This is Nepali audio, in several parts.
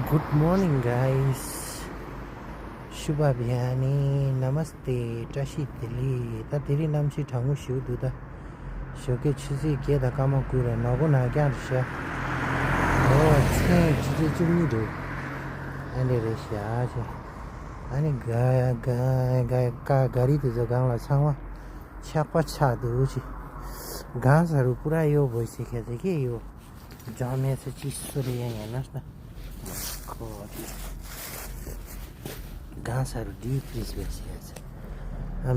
गुड मॉर्निंग गाइस शुभ बिहानी नमस्ते टसितली ततेरी नामसी ठांगु शिव दुदा शोके छिसी के दा कामा कुरा नगो ना क्या रशा ओ छे छिजे जुमी दो अनि रशा छे अनि गाय का गाडी त जगाउला छावा छ्यापा छादु छि घाँसहरु पुरा यो भइसक्यो छ के यो जमे छ चिसोले यहाँ हेर्नुस् न घाँसहरु डिप फ्रिज भइसकेको छ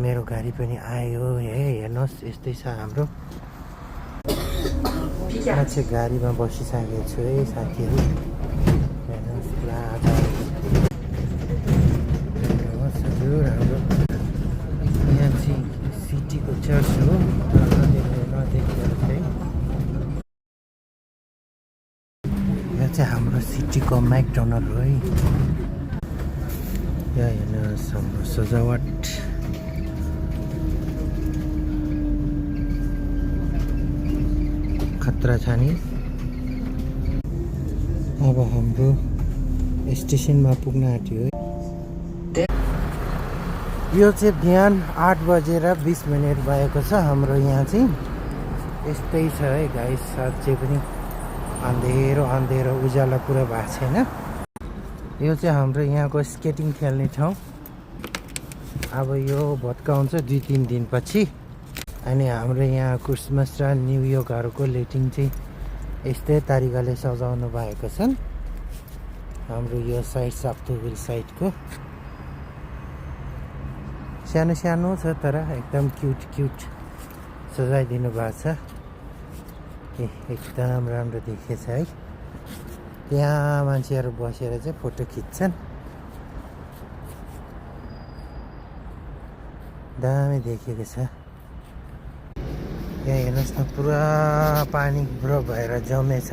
मेरो गाडी पनि आयो हेर्नुहोस् यस्तै छ हाम्रो मान्छे गाडीमा बसिसकेको छु है साथीहरु हेर्नुहोस् पुरा हजुर हाम्रो यहाँ चाहिँ सिटीको चर्च हो नदेखेर चाहिँ यहाँ चाहिँ हाम्रो सिटीको म्याकडोनल्ड हो है यहाँ हेर्नुहोस् हाम्रो सजावट खतरा छ नि अब हाम्रो स्टेसनमा पुग्न आँट्यो है यो चाहिँ बिहान 8:20 भएको छ हाम्रो यहाँ चाहिँ यस्तै छ है गाइस साँच्चै पनि अँधेरो उज्यालो पुरा भएको छैन यो चाहिँ हाम्रो यहाँको स्केटिङ खेल्ने ठाउँ अब यो भत्काउँछ 2-3 दिनपछि अनि हाम्रो यहाँ क्रिसमस र न्यू इयरहरूको लेटिङ चाहिँ यस्तै तरिकाले सजाउनु भएको छन् हाम्रो यो साइड साप्तोविल साइडको सानो सानो छ तर एकदम क्युट सजाइदिनु भएको छ एकदम राम्रो देखिएछ है यहाँ मान्छेहरू बसेर चाहिँ फोटो खिच्छन् दामी देखिएको छ यहाँ हेर्नुहोस् न पुरा पानी पुरा भएर जमेछ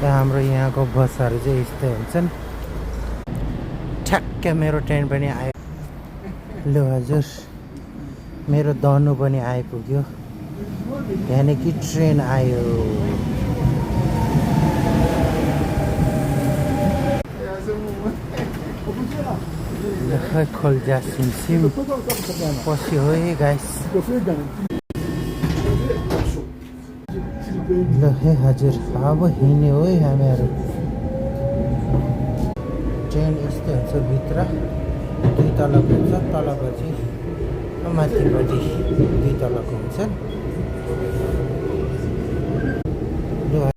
हाम्रो यहाँको बसहरू चाहिँ यस्तै हुन्छन् ठ्याक्क मेरो ट्रेन पनि आयो ल हजुर मेरो दनु पनि आइपुग्यो यानी कि ट्रेन आयो खोल्जा सिमसिम पस्यो हो है गाइस ल हे हजुर अब हिँड्ने हो है हामीहरू ट्रेन यस्तै हुन्छ भित्र 2 तलाको हुन्छ तलको चाहिँ माथिपट्टि 2 तलाको हुन्छ